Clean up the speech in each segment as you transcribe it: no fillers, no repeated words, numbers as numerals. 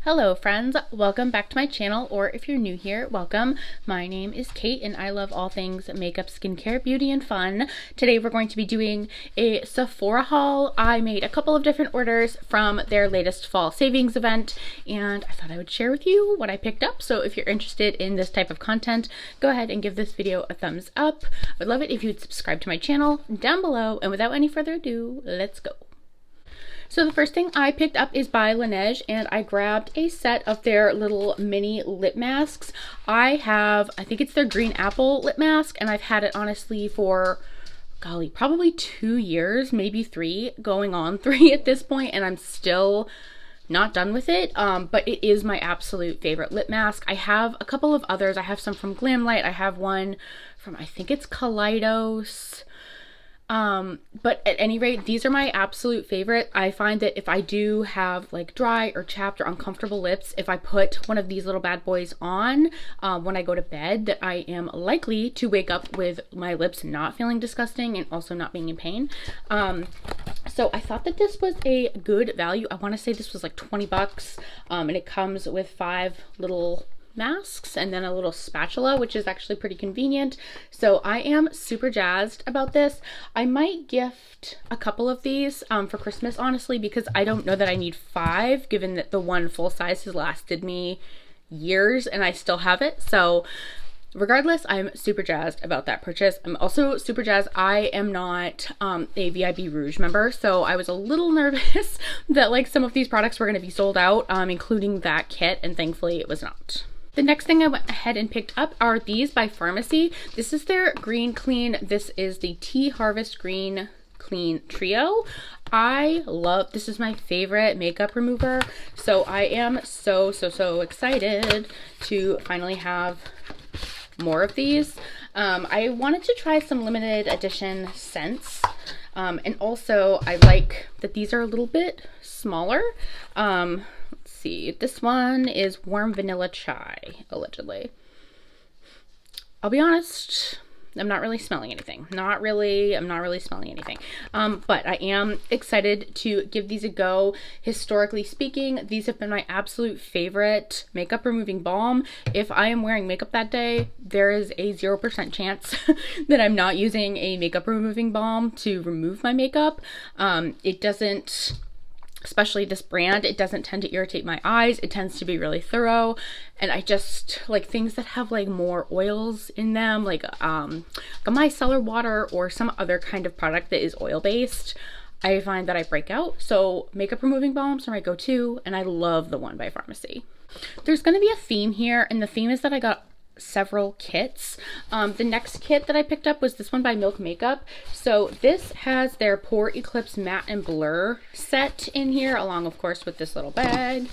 Hello friends, welcome back to my channel, or if you're new here, welcome. My name is Kate and I love all things makeup, skincare, beauty, and fun. Today we're going to be doing a Sephora haul. I made a couple of different orders from their latest fall savings event and I thought I would share with you what I picked up. So if you're interested in this type of content, go ahead and give this video a thumbs up. I would love it if you'd subscribe to my channel down below, and without any further ado, let's go. So the first thing I picked up is by Laneige, and I grabbed a set of their little mini lip masks. I think it's their green apple lip mask, and I've had it honestly for, golly, probably 2 years, maybe 3, going on 3 at this point, and I'm still not done with it, but it is my absolute favorite lip mask. I have a couple of others. I have some from Glamlight. I have one from, I think it's Kaleidos. But at any rate, these are my absolute favorite. I find that if I do have like dry or chapped or uncomfortable lips, if I put one of these little bad boys on when I go to bed, that I am likely to wake up with my lips not feeling disgusting and also not being in pain. So I thought that this was a good value. I want to say this was like 20 bucks, and it comes with 5 little masks and then a little spatula, which is actually pretty convenient. So I am super jazzed about this. I might gift a couple of these for Christmas, honestly, because I don't know that I need 5, given that the one full size has lasted me years and I still have it. So regardless, I'm super jazzed about that purchase. I'm also super jazzed. I am not a VIB Rouge member, so I was a little nervous that like some of these products were going to be sold out, including that kit, and thankfully it was not. The next thing I went ahead and picked up are these by Pharmacy. This is their Green Clean. This is the Tea Harvest Green Clean Trio. This is my favorite makeup remover. So I am so excited to finally have more of these. I wanted to try some limited edition scents. And also I like that these are a little bit smaller. Let's see, this one is warm vanilla chai, allegedly. I'll be honest, I'm not really smelling anything. I'm not really smelling anything. But I am excited to give these a go. Historically speaking, these have been my absolute favorite makeup removing balm. If I am wearing makeup that day, there is a 0% chance that I'm not using a makeup removing balm to remove my makeup. It doesn't, especially this brand, it doesn't tend to irritate my eyes. It tends to be really thorough, and I just like things that have like more oils in them, like a micellar water or some other kind of product that is oil based. I find that I break out, so makeup removing balms are my go-to, and I love the one by Pharmacy. There's going to be a theme here, and the theme is that I got several kits. The next kit that I picked up was this one by Milk Makeup. So this has their Pore Eclipse Matte and Blur set in here, along of course with this little bag.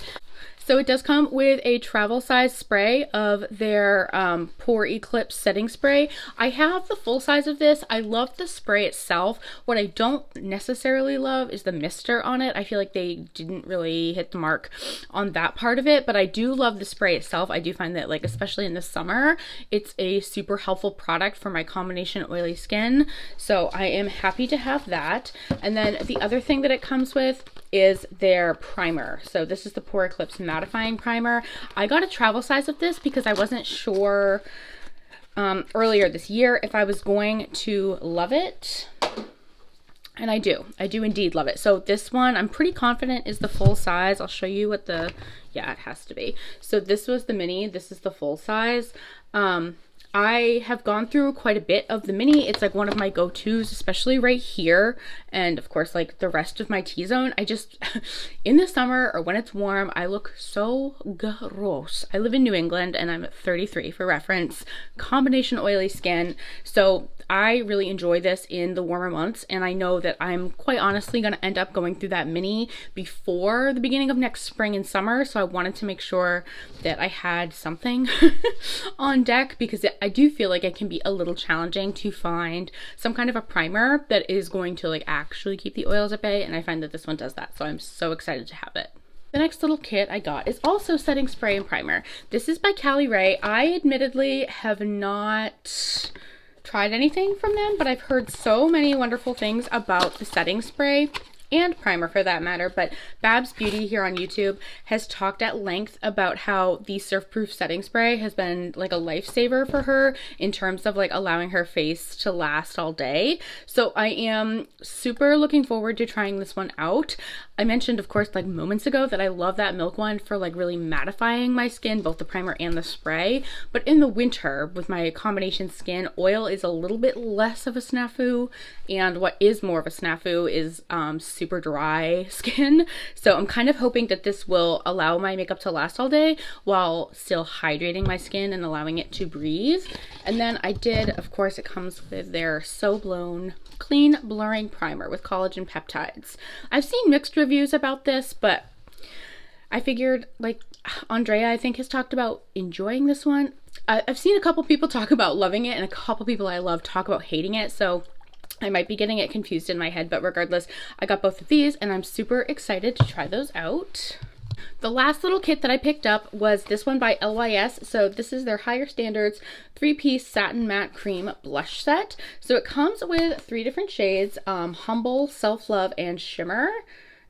So it does come with a travel size spray of their Pore Eclipse setting spray. I have the full size of this. I love the spray itself. What I don't necessarily love is the mister on it. I feel like they didn't really hit the mark on that part of it, but I do love the spray itself. I do find that, like, especially in the summer, it's a super helpful product for my combination oily skin. So I am happy to have that. And then the other thing that it comes with is their primer. So this is the Pore Eclipse Mattifying Primer. I got a travel size of this because I wasn't sure earlier this year if I was going to love it. And I do indeed love it. So this one, I'm pretty confident is the full size. I'll show you what yeah, it has to be. So this was the mini, this is the full size. I have gone through quite a bit of the mini. It's like one of my go-tos, especially right here. And of course, like the rest of my T-zone, I just, in the summer or when it's warm, I look so gross. I live in New England and I'm 33 for reference, combination oily skin. So I really enjoy this in the warmer months. And I know that I'm quite honestly going to end up going through that mini before the beginning of next spring and summer. So I wanted to make sure that I had something on deck, because I do feel like it can be a little challenging to find some kind of a primer that is going to like actually keep the oils at bay, and I find that this one does that, so I'm so excited to have it. The next little kit I got is also setting spray and primer. This is by Cali Ray. I admittedly have not tried anything from them, but I've heard so many wonderful things about the setting spray. and primer for that matter, but Babs Beauty here on YouTube has talked at length about how the Surf Proof setting spray has been like a lifesaver for her in terms of like allowing her face to last all day. So I am super looking forward to trying this one out. I mentioned, of course, like moments ago that I love that milk one for like really mattifying my skin, both the primer and the spray. But in the winter with my combination skin, oil is a little bit less of a snafu, and what is more of a snafu is super dry skin. So I'm kind of hoping that this will allow my makeup to last all day while still hydrating my skin and allowing it to breathe. And then I did, of course, it comes with their So Blown Clean Blurring Primer with collagen peptides. I've seen mixed reviews about this, but I figured, like, Andrea, I think, has talked about enjoying this one. I've seen a couple people talk about loving it and a couple people I love talk about hating it, so I might be getting it confused in my head, but regardless, I got both of these and I'm super excited to try those out. The last little kit that I picked up was this one by LYS. So this is their Higher Standards 3-piece satin matte cream blush set. So it comes with 3 different shades, Humble, Self-Love, and Shimmer.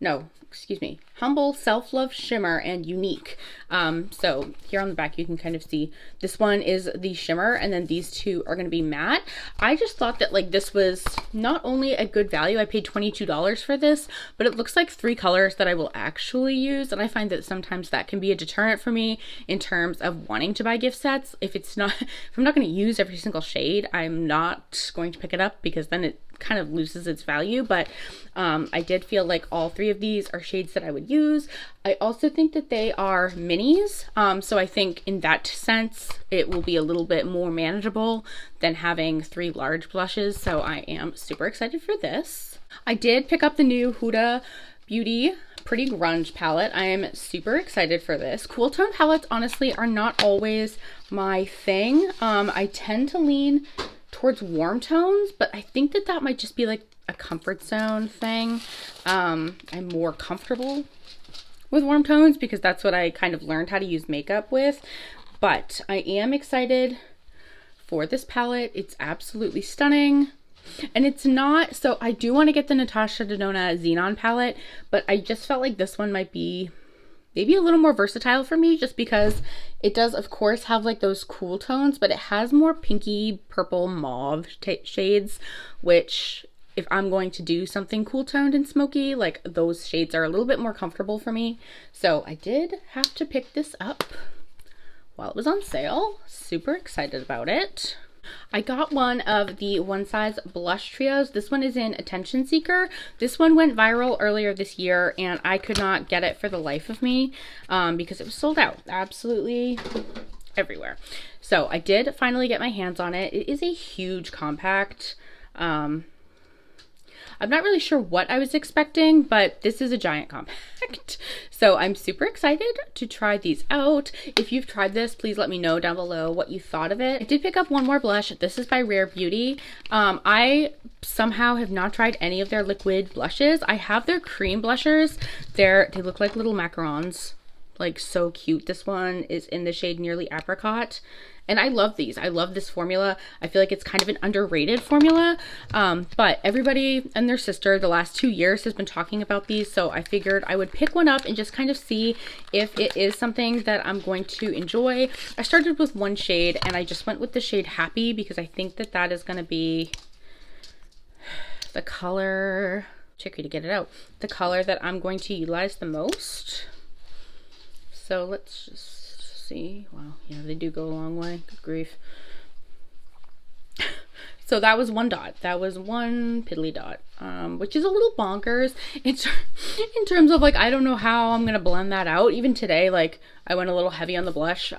No, excuse me, Humble, Self-Love, Shimmer, and Unique. So here on the back you can kind of see this one is the shimmer and then these two are going to be matte. I just thought that like this was not only a good value, I paid $22 for this, but it looks like 3 colors that I will actually use, and I find that sometimes that can be a deterrent for me in terms of wanting to buy gift sets. If I'm not going to use every single shade, I'm not going to pick it up because then it kind of loses its value. But I did feel like all 3 of these are shades that I would use. I also think that they are minis, so I think in that sense it will be a little bit more manageable than having 3 large blushes, so I am super excited for this. I did pick up the new Huda Beauty Pretty Grunge palette. I am super excited for this. Cool tone palettes honestly are not always my thing. I tend to lean towards warm tones, but I think that that might just be like a comfort zone thing. I'm more comfortable with warm tones because that's what I kind of learned how to use makeup with, but I am excited for this palette. It's absolutely stunning. And it's not, so I do want to get the Natasha Denona Xenon palette, but I just felt like this one might be maybe a little more versatile for me just because it does of course have like those cool tones, but it has more pinky purple mauve shades, which if I'm going to do something cool toned and smoky, like those shades are a little bit more comfortable for me. So I did have to pick this up while it was on sale. Super excited about it. I got one of the One Size blush trios. This one is in Attention Seeker. This one went viral earlier this year and I could not get it for the life of me because it was sold out absolutely everywhere. So I did finally get my hands on it. It is a huge compact. I'm not really sure what I was expecting, but this is a giant compact. So I'm super excited to try these out. If you've tried this, please let me know down below what you thought of it. I did pick up one more blush. This is by Rare Beauty. I somehow have not tried any of their liquid blushes. I have their cream blushers. They look like little macarons. Like so cute. This one is in the shade Nearly Apricot. And I love these. I love this formula. I feel like it's kind of an underrated formula. But everybody and their sister the last 2 years has been talking about these. So I figured I would pick one up and just kind of see if it is something that I'm going to enjoy. I started with one shade and I just went with the shade Happy because I think that that is going to be the color, tricky to get it out, the color that I'm going to utilize the most. So let's just see. Wow, yeah, they do go a long way. Good grief. So that was one dot. That was one piddly dot, which is a little bonkers. It's in terms of like, I don't know how I'm gonna blend that out. Even today, like I went a little heavy on the blush,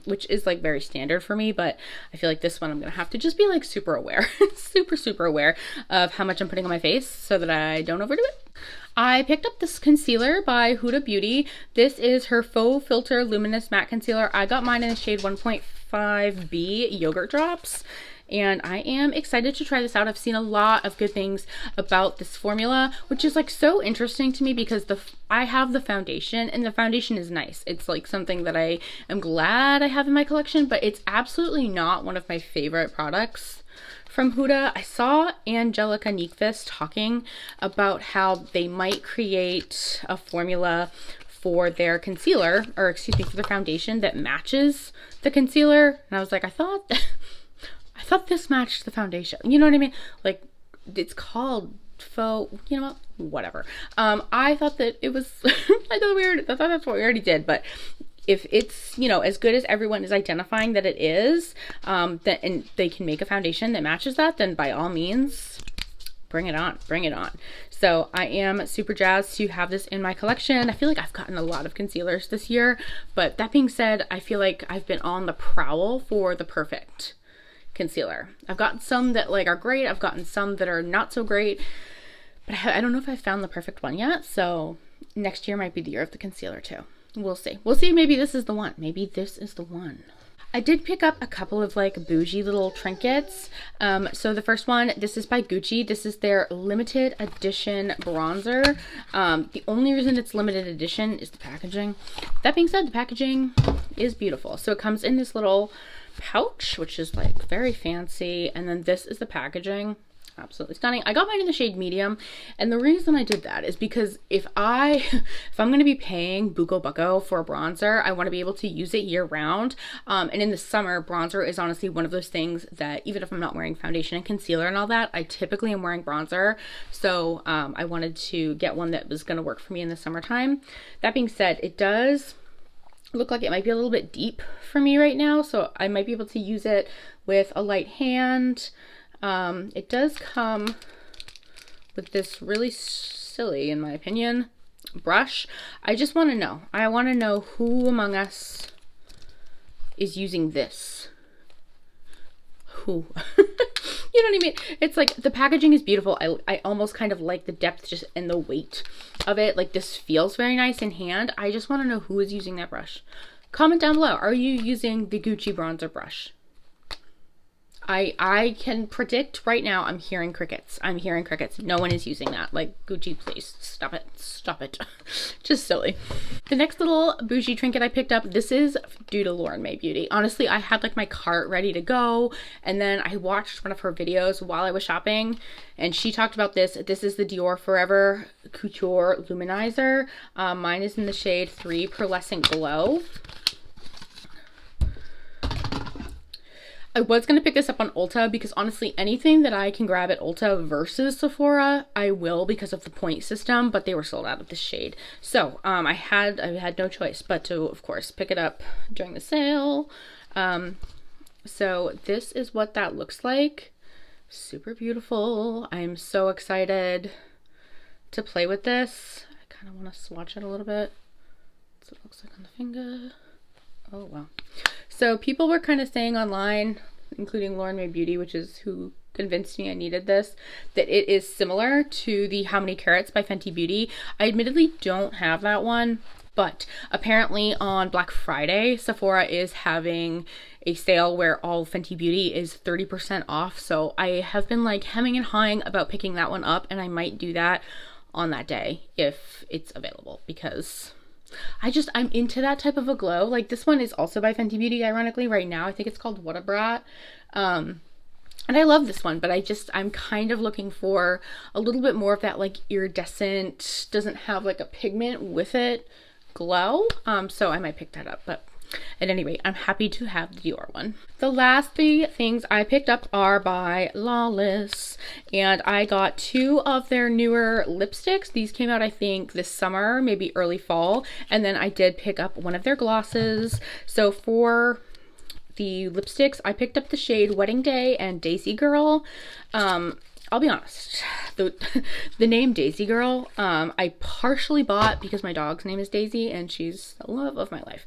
which is like very standard for me, but I feel like this one I'm gonna have to just be like super aware, super aware of how much I'm putting on my face so that I don't overdo it. I picked up this concealer by Huda Beauty. This is her Faux Filter Luminous Matte Concealer. I got mine in the shade 1.5B Yogurt Drops. And I am excited to try this out. I've seen a lot of good things about this formula, which is like so interesting to me because I have the foundation and the foundation is nice. It's like something that I am glad I have in my collection, but it's absolutely not one of my favorite products from Huda. I saw Angelica Nyqvist talking about how they might create a formula for their concealer, or excuse me, for their foundation that matches the concealer. And I was like, I thought this matched the foundation. You know what I mean? Like, it's called faux, you know what? Whatever. I thought that it was, I thought that's what we already did, but if it's, you know, as good as everyone is identifying that it is, that, and they can make a foundation that matches that, then by all means, bring it on, bring it on. So I am super jazzed to have this in my collection. I feel like I've gotten a lot of concealers this year, but that being said, I feel like I've been on the prowl for the perfect concealer. I've gotten some that like are great. I've gotten some that are not so great, but I don't know if I found the perfect one yet. So next year might be the year of the concealer too. We'll see. We'll see. Maybe this is the one. Maybe this is the one. I did pick up a couple of like bougie little trinkets. So the first one, this is by Gucci. This is their limited edition bronzer. The only reason it's limited edition is the packaging. That being said, the packaging is beautiful. So it comes in this little pouch, which is like very fancy. And then this is the packaging. Absolutely stunning. I got mine in the shade medium, and the reason I did that is because if I'm going to be paying buco bucko for a bronzer, I want to be able to use it year round. And in the summer, bronzer is honestly one of those things that even if I'm not wearing foundation and concealer and all that, I typically am wearing bronzer. So I wanted to get one that was going to work for me in the summertime. That being said, it does look like it might be a little bit deep for me right now, so I might be able to use it with a light hand. It does come with this really silly, in my opinion, brush. I just want to know. I want to know who among us is using this. Who? You know what I mean? It's like the packaging is beautiful. I almost kind of like the depth just and the weight of it. Like this feels very nice in hand. I just want to know who is using that brush. Comment down below. Are you using the Gucci bronzer brush? I can predict right now, I'm hearing crickets. I'm hearing crickets. No one is using that. Like, Gucci, please stop it. Stop it. Just silly. The next little bougie trinket I picked up, this is due to Lauren May Beauty. Honestly, I had like my cart ready to go, and then I watched one of her videos while I was shopping, and she talked about this. This is the Dior Forever Couture Luminizer. Mine is in the shade 3 Pearlescent Glow. I was going to pick this up on Ulta because honestly, anything that I can grab at Ulta versus Sephora, I will because of the point system, but they were sold out of this shade. So I had no choice but to, of course, pick it up during the sale. So this is what that looks like. Super beautiful. I'm so excited to play with this. I kind of want to swatch it a little bit. That's what it looks like on the finger. Oh, wow. So people were kind of saying online, including Lauren May Beauty, which is who convinced me I needed this, that it is similar to the How Many Carats by Fenty Beauty. I admittedly don't have that one, but apparently on Black Friday, Sephora is having a sale where all Fenty Beauty is 30% off. So I have been like hemming and hawing about picking that one up, and I might do that on that day if it's available because I'm into that type of a glow. Like this one is also by Fenty Beauty, ironically, right now. I think it's called What a Brat. And I love this one, but I'm kind of looking for a little bit more of that like iridescent, doesn't have like a pigment with it glow. So I might pick that up, but at any rate, I'm happy to have the Dior one. The last 3 things I picked up are by Lawless, and I got 2 of their newer lipsticks. These came out, I think, this summer, maybe early fall, and then I did pick up one of their glosses. So for the lipsticks, I picked up the shade Wedding Day and Daisy Girl. I'll be honest, the name Daisy Girl, I partially bought because my dog's name is Daisy and she's the love of my life.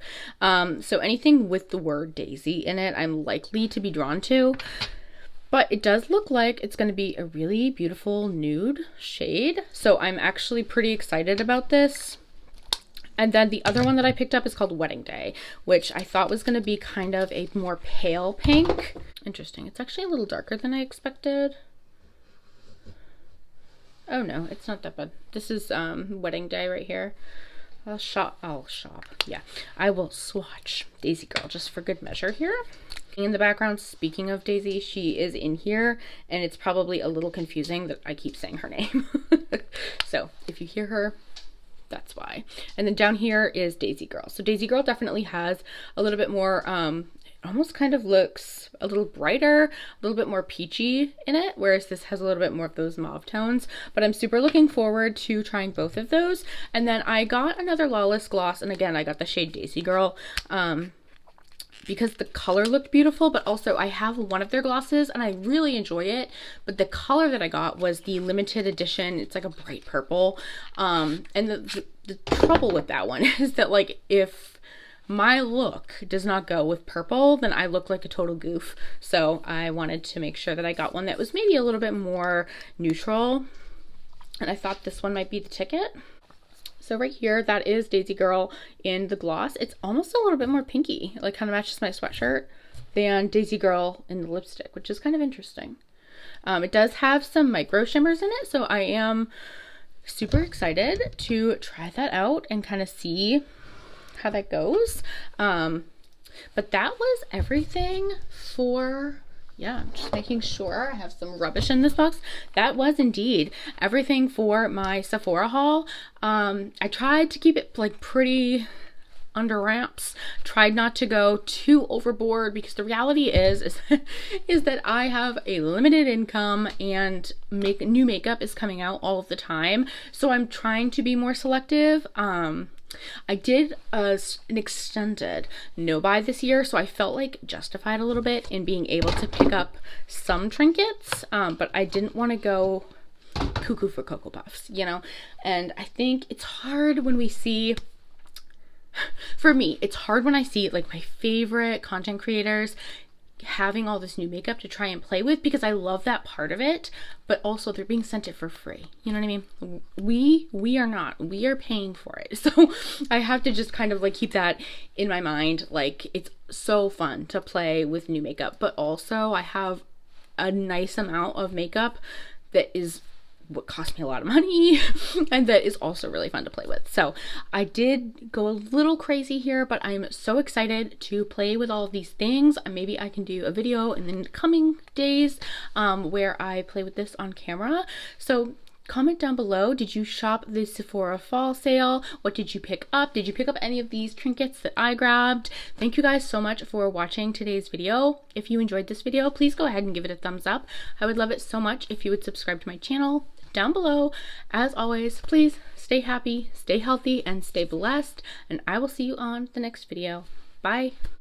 So anything with the word Daisy in it, I'm likely to be drawn to. But it does look like it's going to be a really beautiful nude shade. So I'm actually pretty excited about this. And then the other one that I picked up is called Wedding Day, which I thought was going to be kind of a more pale pink. Interesting. It's actually a little darker than I expected. Oh no, it's not that bad. This is Wedding Day right here. I'll shop. Yeah, I will swatch Daisy Girl just for good measure here. In the background, speaking of Daisy, she is in here, and it's probably a little confusing that I keep saying her name. So if you hear her, that's why. And then down here is Daisy Girl. So Daisy Girl definitely has a little bit more, almost kind of looks a little brighter, a little bit more peachy in it, whereas this has a little bit more of those mauve tones. But I'm super looking forward to trying both of those. And then I got another Lawless gloss, and again, I got the shade Daisy Girl, because the color looked beautiful, but also I have one of their glosses and I really enjoy it, but the color that I got was the limited edition. It's like a bright purple, and the trouble with that one is that, like, if my look does not go with purple, then I look like a total goof. So I wanted to make sure that I got one that was maybe a little bit more neutral, and I thought this one might be the ticket. So right here, that is Daisy Girl in the gloss. It's almost a little bit more pinky, like kind of matches my sweatshirt, than Daisy Girl in the lipstick, which is kind of interesting. It does have some micro shimmers in it, so I am super excited to try that out and kind of see how that goes. But that was everything for... Yeah, I'm just making sure I have some rubbish in this box. That was indeed everything for my Sephora haul. I tried to keep it like pretty under wraps. Tried not to go too overboard, because the reality is that I have a limited income and new makeup is coming out all of the time. So I'm trying to be more selective. I did an extended no buy this year, so I felt like justified a little bit in being able to pick up some trinkets, but I didn't want to go cuckoo for Cocoa Puffs, you know? And I think it's hard when we see, for me, it's hard when I see like my favorite content creators having all this new makeup to try and play with, because I love that part of it, but also they're being sent it for free. You know what I mean? We are not. We are paying for it. So I have to just kind of like keep that in my mind. Like, it's so fun to play with new makeup, but also I have a nice amount of makeup that is what cost me a lot of money and that is also really fun to play with. So I did go a little crazy here, but I'm so excited to play with all of these things. Maybe I can do a video in the coming days where I play with this on camera. So comment down below, did you shop the Sephora fall sale? What did you pick up? Did you pick up any of these trinkets that I grabbed? Thank you guys so much for watching today's video. If you enjoyed this video, please go ahead and give it a thumbs up. I would love it so much if you would subscribe to my channel down below. As always, please stay happy, stay healthy, and stay blessed, and I will see you on the next video. Bye.